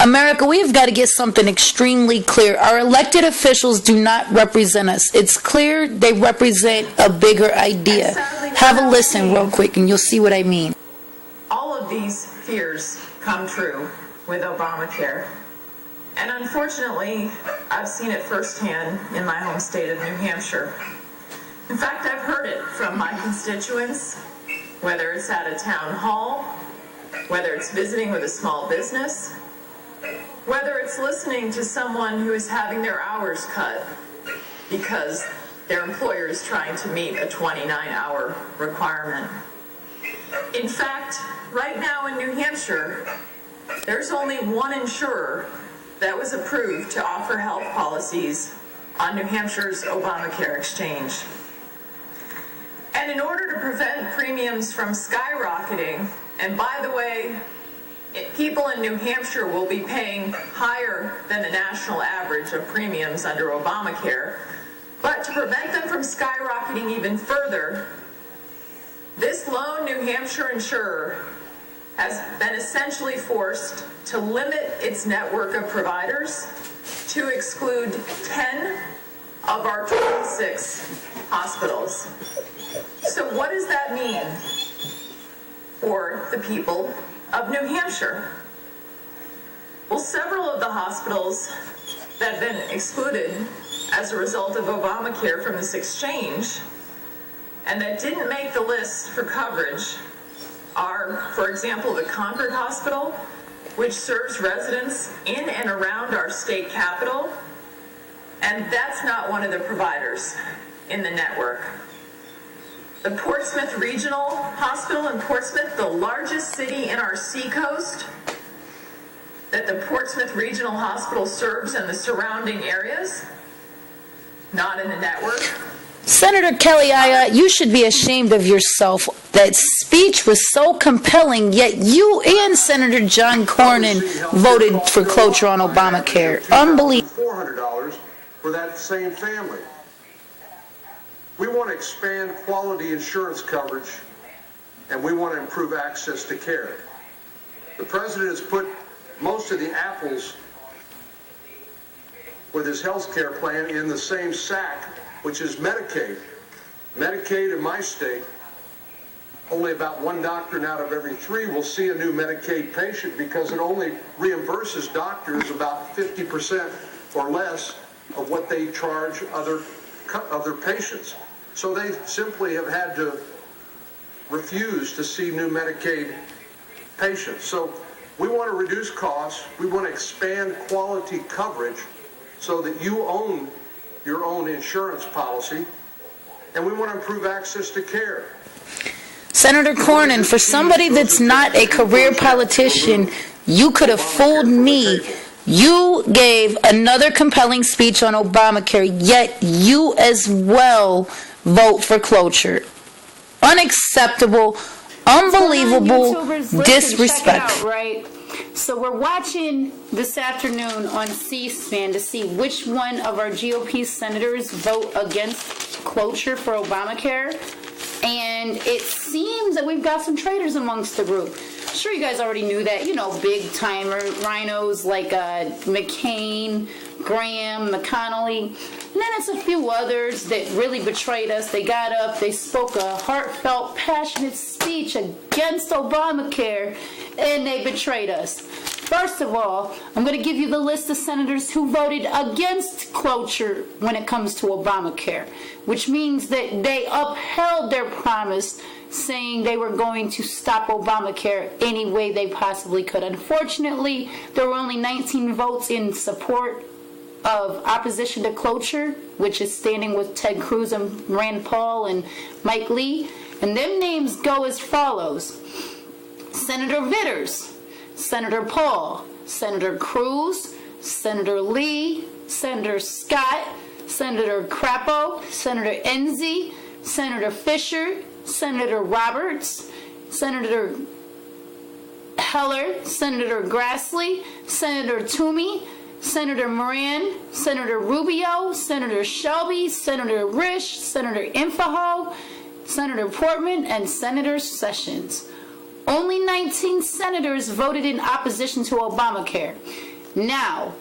America, we've got to get something extremely clear. Our elected officials do not represent us. It's clear they represent a bigger idea. Have a listen real quick and you'll see what I mean. All of these fears come true with Obamacare. And unfortunately, I've seen it firsthand in my home state of New Hampshire. In fact, I've heard it from my constituents, whether it's at a town hall, whether it's visiting with a small business, whether it's listening to someone who is having their hours cut because their employer is trying to meet a 29-hour requirement. In fact, right now in New Hampshire, there's only one insurer that was approved to offer health policies on New Hampshire's Obamacare exchange. And in order to prevent premiums from skyrocketing, and by the way, people in New Hampshire will be paying higher than the national average of premiums under Obamacare, but to prevent them from skyrocketing even further, this lone New Hampshire insurer has been essentially forced to limit its network of providers to exclude 10 of our 26 hospitals. So what does that mean for the people of New Hampshire? Well, several of the hospitals that have been excluded as a result of Obamacare from this exchange and that didn't make the list for coverage are, for example, the Concord Hospital, which serves residents in and around our state capital, and that's not one of the providers in the network. The Portsmouth Regional Hospital in Portsmouth, the largest city in our seacoast that the Portsmouth Regional Hospital serves and the surrounding areas, not in the network. Senator Kelly Ayotte, you should be ashamed of yourself. That speech was so compelling, yet you and Senator John Cornyn voted for cloture on Obamacare. Unbelievable. $400 for that same family. We want to expand quality insurance coverage, and we want to improve access to care. The president has put most of the apples with his health care plan in the same sack, which is Medicaid. Medicaid in my state, only about one doctor out of every 3 will see a new Medicaid patient because it only reimburses doctors about 50% or less of what they charge other patients. So they simply have had to refuse to see new Medicaid patients. So we want to reduce costs. We want to expand quality coverage so that you own your own insurance policy. And we want to improve access to care. Senator Cornyn, for somebody that's not a career politician, you could have fooled me. You gave another compelling speech on Obamacare, yet you as well vote for cloture. Unacceptable, unbelievable, disrespectful. Right? So we're watching this afternoon on C-SPAN to see which one of our GOP senators vote against cloture for Obamacare. And it seems that we've got some traitors amongst the group. I'm sure you guys already knew that. You know, big timer rhinos like McCain, Graham, McConnelly. And then it's a few others that really betrayed us. They got up, they spoke a heartfelt, passionate speech against Obamacare, and they betrayed us. First of all, I'm going to give you the list of senators who voted against cloture when it comes to Obamacare, which means that they upheld their promise saying they were going to stop Obamacare any way they possibly could. Unfortunately, there were only 19 votes in support of opposition to cloture, which is standing with Ted Cruz and Rand Paul and Mike Lee. And them names go as follows: Senator Vitters, Senator Paul, Senator Cruz, Senator Lee, Senator Scott, Senator Crapo, Senator Enzi, Senator Fisher, Senator Roberts, Senator Heller, Senator Grassley, Senator Toomey, Senator Moran, Senator Rubio, Senator Shelby, Senator Risch, Senator Infaho, Senator Portman, and Senator Sessions. only 19 senators voted in opposition to Obamacare. Now,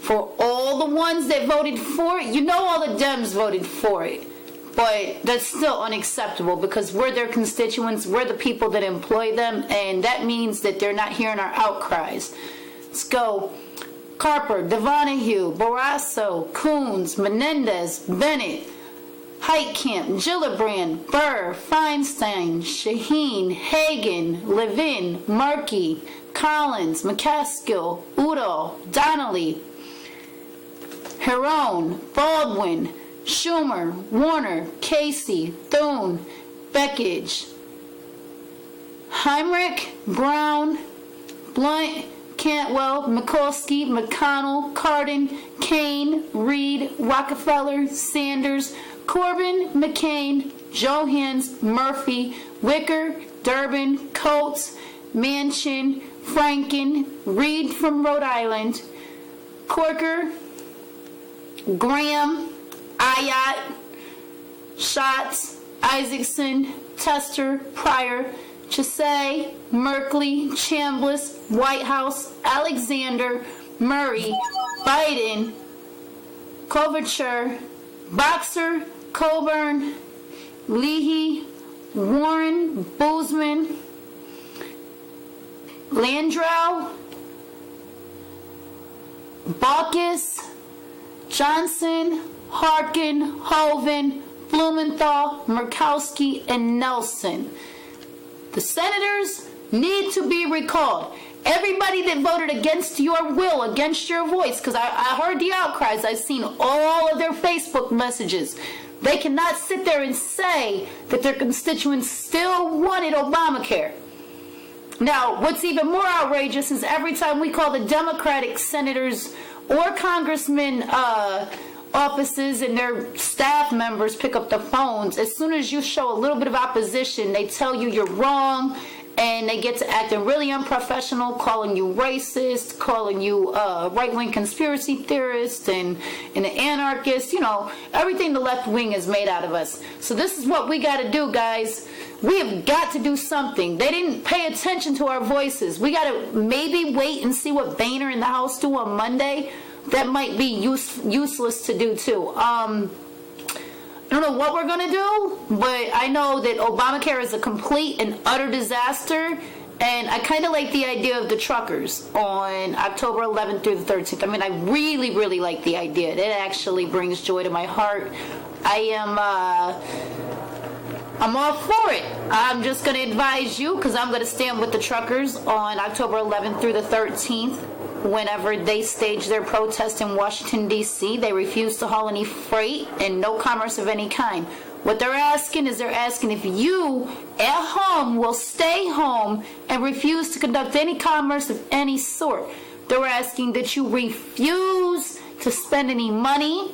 for all the ones that voted for it, you know all the Dems voted for it. But that's still unacceptable because we're their constituents, we're the people that employ them, and that means that they're not hearing our outcries. Let's go. Carper, Devonahue, Barrasso, Coons, Menendez, Bennett, Heitkamp, Gillibrand, Burr, Feinstein, Shaheen, Hagan, Levin, Markey, Collins, McCaskill, Udall, Donnelly, Herone, Baldwin, Schumer, Warner, Casey, Thune, Beckidge, Heinrich, Brown, Blunt, Cantwell, Mikulski, McConnell, Cardin, Kane, Reed, Rockefeller, Sanders, Corbin, McCain, Johans, Murphy, Wicker, Durbin, Coates, Manchin, Franken, Reed from Rhode Island, Corker, Graham, Ayotte, Schatz, Isaacson, Tester, Pryor, Chassé, Merkley, Chambliss, Whitehouse, Alexander, Murray, Biden, Klobuchar, Boxer, Coburn, Leahy, Warren, Boozman, Landrieu, Baucus, Johnson, Harkin, Hoeven, Blumenthal, Murkowski, and Nelson. The senators need to be recalled. Everybody that voted against your will, against your voice, because I heard the outcries, I've seen all of their Facebook messages. They cannot sit there and say that their constituents still wanted Obamacare. Now, what's even more outrageous is every time we call the Democratic senators or congressmen offices and their staff members pick up the phones, as soon as you show a little bit of opposition, they tell you you're wrong, and they get to acting really unprofessional, calling you racist, calling you right-wing conspiracy theorist and an anarchist, you know, everything the left wing is made out of us. So this is what we got to do, guys. We have got to do something. They didn't pay attention to our voices. We got to maybe wait and see what Boehner in the House do on Monday. That might be useless to do too. I don't know what we're going to do, but I know that Obamacare is a complete and utter disaster, and I kind of like the idea of the truckers on October 11th through the 13th. I mean, I really, really like the idea. It actually brings joy to my heart. I'm all for it. I'm just going to advise you, because I'm going to stand with the truckers on October 11th through the 13th. Whenever they stage their protest in Washington, D.C., they refuse to haul any freight and no commerce of any kind. What they're asking is if you at home will stay home and refuse to conduct any commerce of any sort. They're asking that you refuse to spend any money,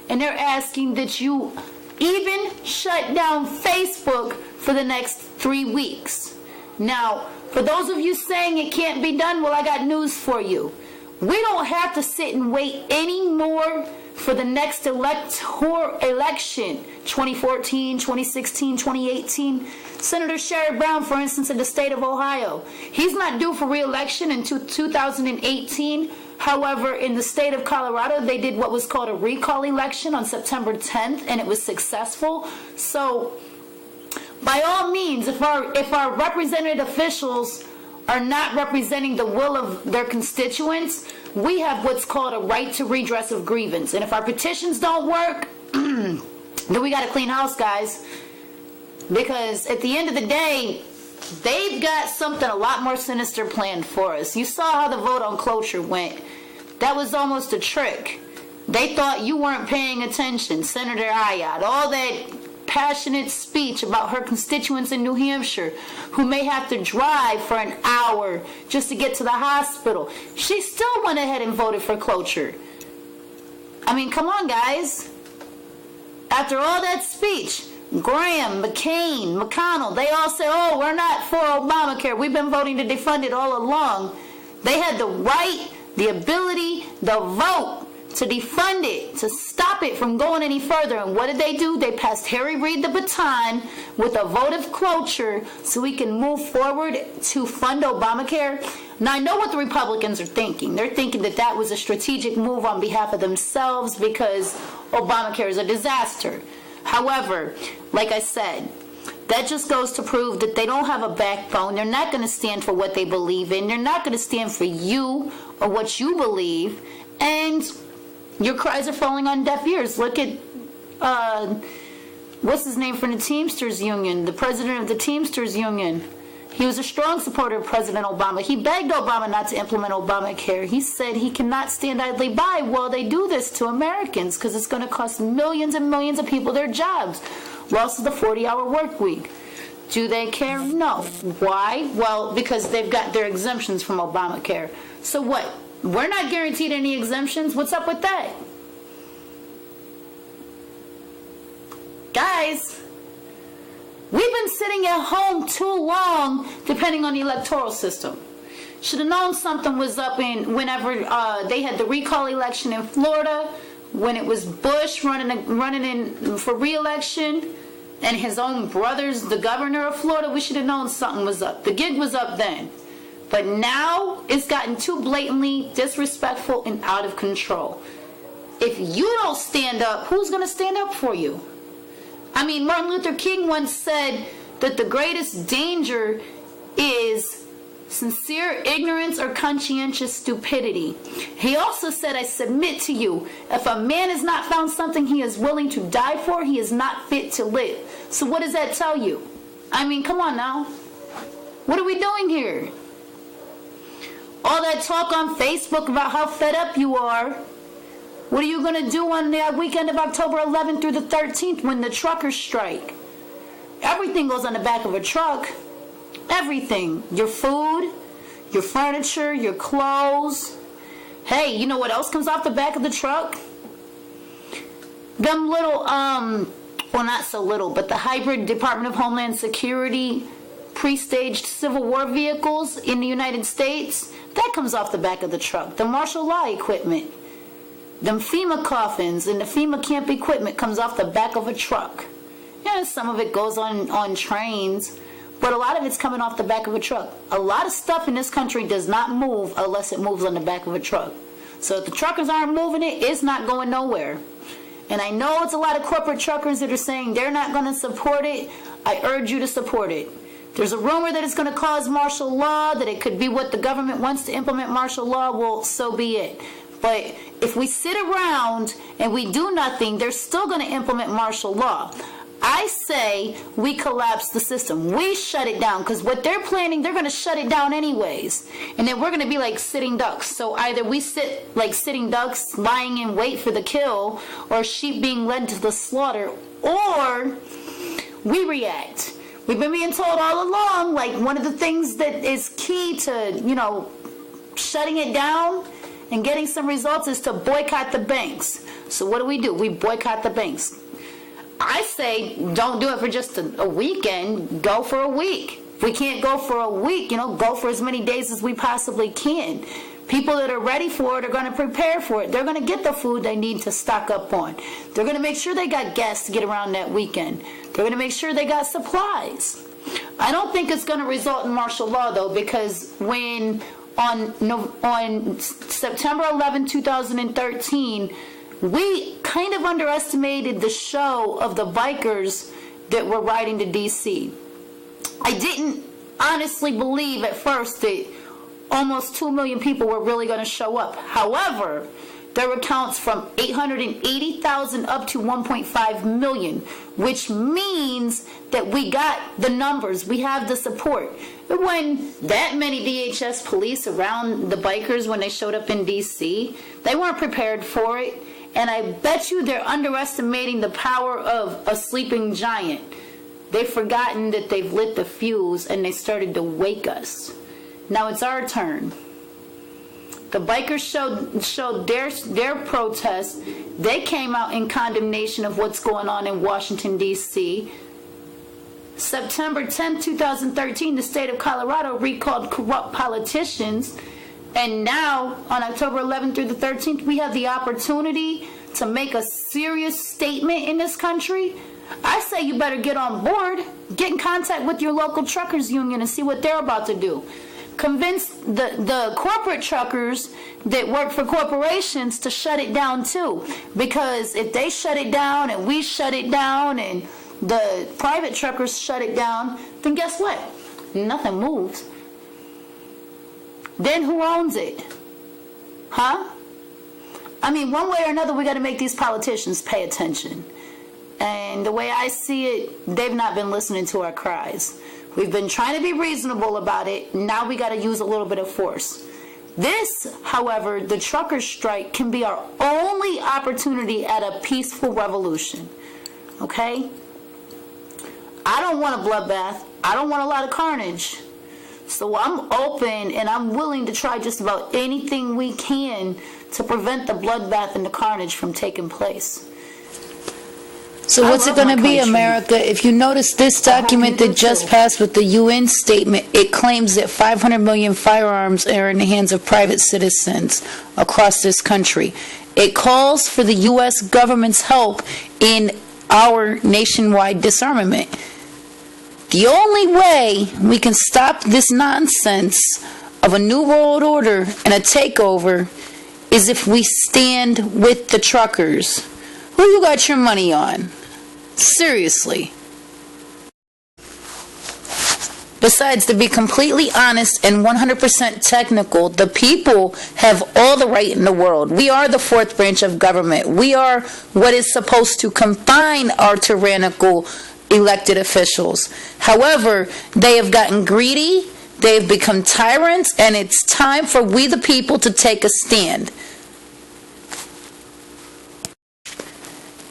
and they're asking that you even shut down Facebook for the next 3 weeks. Now, for those of you saying it can't be done, well, I got news for you. We don't have to sit and wait anymore for the next election, 2014, 2016, 2018. Senator Sherrod Brown, for instance, in the state of Ohio, he's not due for re-election until 2018. However, in the state of Colorado, they did what was called a recall election on September 10th, and it was successful. So, by all means, if our represented officials are not representing the will of their constituents, we have what's called a right to redress of grievance. And if our petitions don't work, then we got to clean house, guys. Because at the end of the day, they've got something a lot more sinister planned for us. You saw how the vote on cloture went. That was almost a trick. They thought you weren't paying attention. Senator Ayotte, all that passionate speech about her constituents in New Hampshire who may have to drive for an hour just to get to the hospital. She still went ahead and voted for cloture. I mean, come on, guys. After all that speech, Graham, McCain, McConnell, they all say, oh, we're not for Obamacare. We've been voting to defund it all along. They had the right, the ability, the vote to defund it, to stop it from going any further. And what did they do? They passed Harry Reid the baton with a vote of cloture so we can move forward to fund Obamacare. Now, I know what the Republicans are thinking. They're thinking that that was a strategic move on behalf of themselves because Obamacare is a disaster. However, like I said, that just goes to prove that they don't have a backbone. They're not going to stand for what they believe in. They're not going to stand for you or what you believe. And your cries are falling on deaf ears. Look at, what's his name from the Teamsters Union, the president of the Teamsters Union. He was a strong supporter of President Obama. He begged Obama not to implement Obamacare. He said he cannot stand idly by while they do this to Americans because it's going to cost millions and millions of people their jobs. Loss of the 40-hour work week. Do they care? No. Why? Well, because they've got their exemptions from Obamacare. So what? We're not guaranteed any exemptions? What's up with that? Guys, we've been sitting at home too long depending on the electoral system. Should have known something was up whenever they had the recall election in Florida, when it was Bush running in for re-election, and his own brother's the governor of Florida. We should have known something was up. The gig was up then. But now it's gotten too blatantly disrespectful and out of control. If you don't stand up, who's going to stand up for you? I mean, Martin Luther King once said that the greatest danger is sincere ignorance or conscientious stupidity. He also said, I submit to you, if a man has not found something he is willing to die for, he is not fit to live. So what does that tell you? I mean, come on now. What are we doing here? All that talk on Facebook about how fed up you are. What are you going to do on the weekend of October 11th through the 13th when the truckers strike? Everything goes on the back of a truck. Everything. Your food, your furniture, your clothes. Hey, you know what else comes off the back of the truck? Them little, well, not so little, but the hybrid Department of Homeland Security pre-staged Civil War vehicles in the United States. That comes off the back of the truck. The martial law equipment. Them FEMA coffins and the FEMA camp equipment comes off the back of a truck. Yeah, some of it goes on trains, but a lot of it's coming off the back of a truck. A lot of stuff in this country does not move unless it moves on the back of a truck. So if the truckers aren't moving it, it's not going nowhere. And I know it's a lot of corporate truckers that are saying they're not going to support it. I urge you to support it. There's a rumor that it's going to cause martial law, that it could be what the government wants to implement martial law. Well, so be it. But if we sit around and we do nothing, they're still going to implement martial law. I say we collapse the system. We shut it down, because what they're planning, they're going to shut it down anyways. And then we're going to be like sitting ducks. So either we sit like sitting ducks, lying in wait for the kill, or sheep being led to the slaughter, or we react. We've been being told all along, like, one of the things that is key to, shutting it down and getting some results is to boycott the banks. So what do? We boycott the banks. I say don't do it for just a weekend. Go for a week. If we can't go for a week, go for as many days as we possibly can. People that are ready for it are going to prepare for it. They're going to get the food they need to stock up on. They're going to make sure they got gas to get around that weekend. They're going to make sure they got supplies. I don't think it's going to result in martial law, though, because when on September 11, 2013, we kind of underestimated the show of the bikers that were riding to D.C. I didn't honestly believe at first that almost 2 million people were really going to show up. However, there were counts from 880,000 up to 1.5 million, which means that we got the numbers, we have the support. There wasn't that many DHS police around the bikers when they showed up in D.C. They weren't prepared for it, and I bet you they're underestimating the power of a sleeping giant. They've forgotten that they've lit the fuse and they started to wake us. Now it's our turn. The bikers showed their protest. They came out in condemnation of what's going on in Washington, D.C. September 10, 2013, the state of Colorado recalled corrupt politicians. And now, on October 11th through the 13th, we have the opportunity to make a serious statement in this country. I say you better get on board, get in contact with your local truckers union and see what they're about to do. Convince the corporate truckers that work for corporations to shut it down too. Because if they shut it down and we shut it down and the private truckers shut it down, then guess what? Nothing moves. Then who owns it? Huh? I mean, one way or another, we got to make these politicians pay attention. And the way I see it, they've not been listening to our cries. We've been trying to be reasonable about it. Now we got to use a little bit of force. This, however, the truckers' strike can be our only opportunity at a peaceful revolution. Okay? I don't want a bloodbath. I don't want a lot of carnage. So I'm open and I'm willing to try just about anything we can to prevent the bloodbath and the carnage from taking place. So what's it going to be, America? If you notice this document that just passed with the UN statement, it claims that 500 million firearms are in the hands of private citizens across this country. It calls for the U.S. government's help in our nationwide disarmament. The only way we can stop this nonsense of a new world order and a takeover is if we stand with the truckers. Who you got your money on? Seriously. Besides, to be completely honest and 100% technical, the people have all the right in the world. We are the fourth branch of government. We are what is supposed to confine our tyrannical elected officials. However, they have gotten greedy, they have become tyrants, and it's time for we the people to take a stand.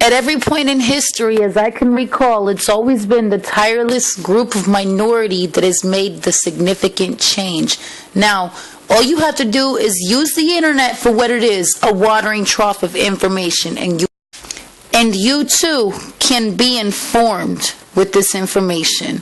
At every point in history, as I can recall, it's always been the tireless group of minority that has made the significant change. Now, all you have to do is use the internet for what it is, a watering trough of information, and you too can be informed with this information.